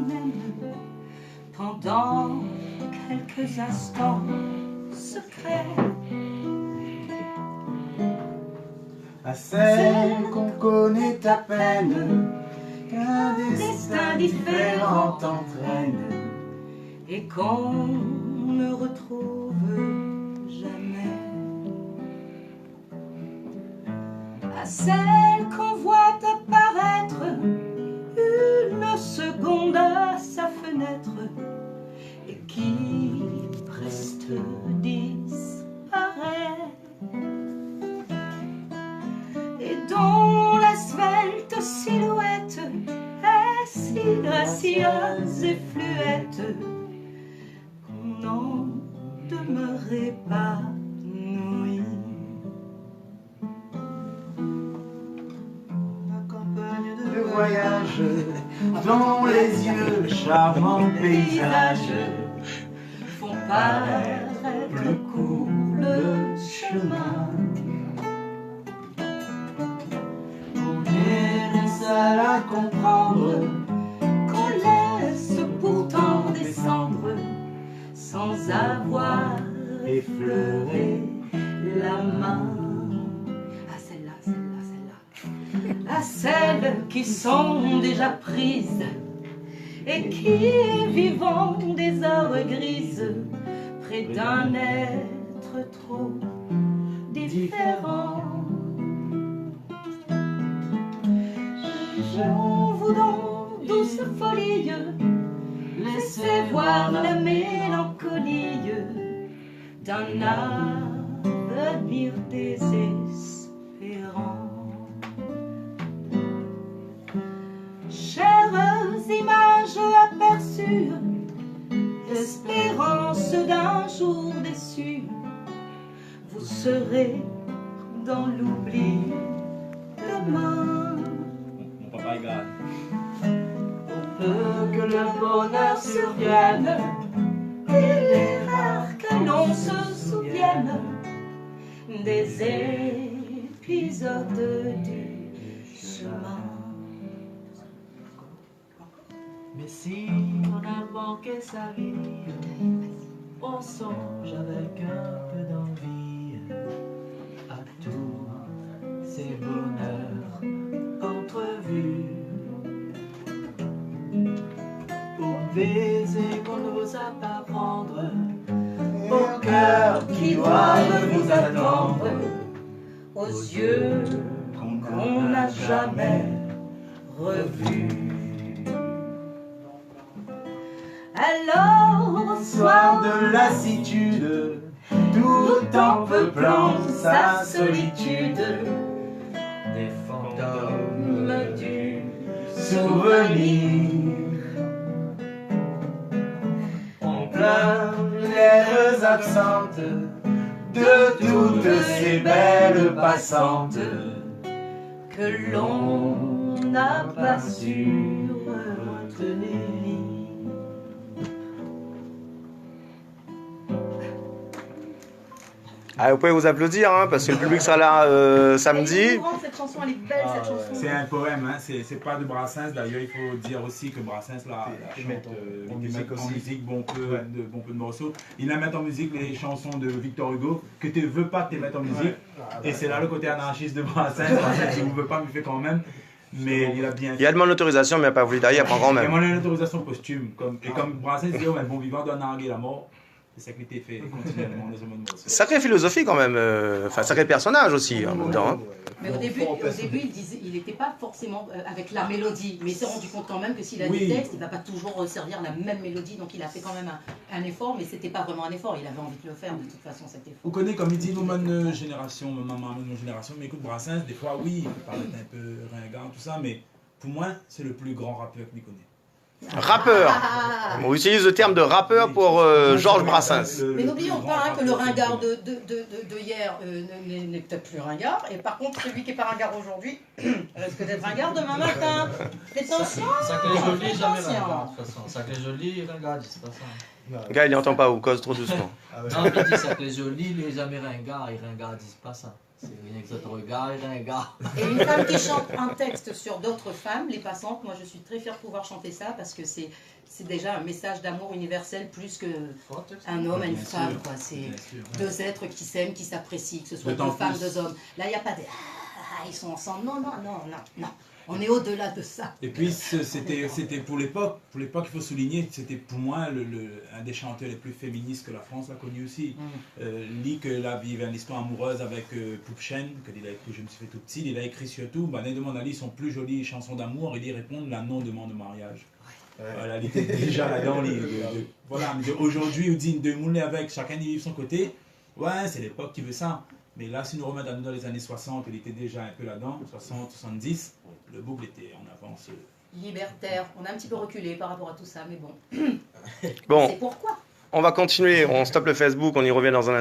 même pendant quelques instants secrets. À celle qu'on connaît à peine, qu'un destin différent entraîne, et qu'on ne retrouve jamais. À celle qu'on voit apparaître une seconde à sa fenêtre et qui reste disparaît, et dont la svelte silhouette est si gracieuse et fluette qu'on n'en demeurait pas épanoui. Le voyage dont les yeux charmants paysages font paraître court le chemin. On est seul à comprendre Qu'on laisse pourtant descendre sans avoir effleuré la main. Ah, celle-là, celle-là, celle-là. À celles qui sont déjà prises et qui vivent des heures grises près d'un être trop différent. Je vous donne douce folie, laissez voir la mélancolie d'un avenir désespérant. Chères images aperçues, espérance d'un jour déçu, vous serez dans l'oubli demain. Mon papa est grave. Pour peu que le bonheur survienne, il est rare que l'on se souvienne des épisodes du chemin. Mais si on a manqué sa vie, on songe avec un peu d'envie à tous ces bonheurs entrevus, aux baisers qu'on n'ose pas prendre, Au cœur qui doivent vous attendre, aux yeux qu'on n'a jamais revus. Alors, au soir soir de lassitude, tout en peuplant sa solitude, des fantômes du souvenir. On pleure les heures absentes de toutes ces belles passantes que l'on n'a pas su retenir. Ah, vous pouvez vous applaudir, hein, parce que le public sera là samedi. Elle est émouvante, cette chanson, elle est belle, cette chanson. C'est un poème, hein. C'est pas de Brassens. D'ailleurs, il faut dire aussi que Brassens la chante en musique, bon peu de morceaux. Il la met en musique les chansons de Victor Hugo, que tu veux pas te mettre en musique. Et c'est là le côté anarchiste de Brassens. Brassens, je ne veux pas, me fait quand même. Mais il a bien fait. Il a demandé l'autorisation, mais il n'a pas voulu derrière, prend quand Il a même. demandé une autorisation posthume. Et comme Brassens dit, oh, mais le bon vivant doit narguer la mort. C'est ça qui était fait continuellement dans ce monde. Sacrée philosophie quand même, enfin sacré personnage aussi en même temps. Hein. Mais au début il n'était pas forcément avec la mélodie, mais il s'est rendu compte quand même que s'il a Oui. des textes, il ne va pas toujours servir la même mélodie, donc il a fait quand même un effort, mais c'était pas vraiment un effort, il avait envie de le faire de toute façon cet effort. Vous connaissez, comme il dit, nous, notre génération, ma maman, notre génération, mais écoute, Brassens, des fois, oui, il peut paraître un peu ringard, tout ça, mais pour moi, c'est le plus grand rappeur que je connais. Rappeur. On utilise le terme de rappeur pour Georges Brassens. Mais n'oublions pas hein, que le ringard de hier n'est peut-être plus ringard, et par contre celui qui n'est pas ringard aujourd'hui risque d'être ringard demain matin. C'est ancien. Sacré joli, jamais ancien. ringard de toute façon. Sacré joli, ringard, c'est pas ça. Le gars, il n'entend pas, ou cause trop doucement. Non, il dit sacré joli, les jamais ringard, et ringard disent pas ça. C'est rien que ça te regarde, ringard. Et une femme qui chante un texte sur d'autres femmes, les passantes, moi je suis très fière de pouvoir chanter ça parce que c'est déjà un message d'amour universel plus qu'un homme à une Bien femme. sûr, Quoi. C'est bien sûr. deux êtres qui s'aiment, qui s'apprécient, que ce soit D'autant deux femmes, plus. deux hommes. Là, il n'y a pas de ils sont ensemble. Non, non, non, non, non. On est au-delà de ça. Et puis c'était pour l'époque, il faut souligner, c'était pour moi un des chanteurs les plus féministes que la France a connu aussi. Lui que là vivait une histoire amoureuse avec Poupchen, que il a écrit Je me suis fait tout petit, il a écrit surtout, il demande à lui son plus jolies chansons d'amour, il y répond la non-demande de mariage. Voilà, il était déjà là-dedans. Voilà, aujourd'hui, on dit de mouler avec, chacun y vit de son côté. Ouais, c'est l'époque qui veut ça. Mais là, si nous remettons à nous dans les années 60, il était déjà un peu là-dedans, 60, 70, le boucle était en avance. Libertaire. On a un petit peu reculé par rapport à tout ça, mais bon. Bon, C'est pourquoi. on va continuer, on stoppe le Facebook, on y revient dans un instant.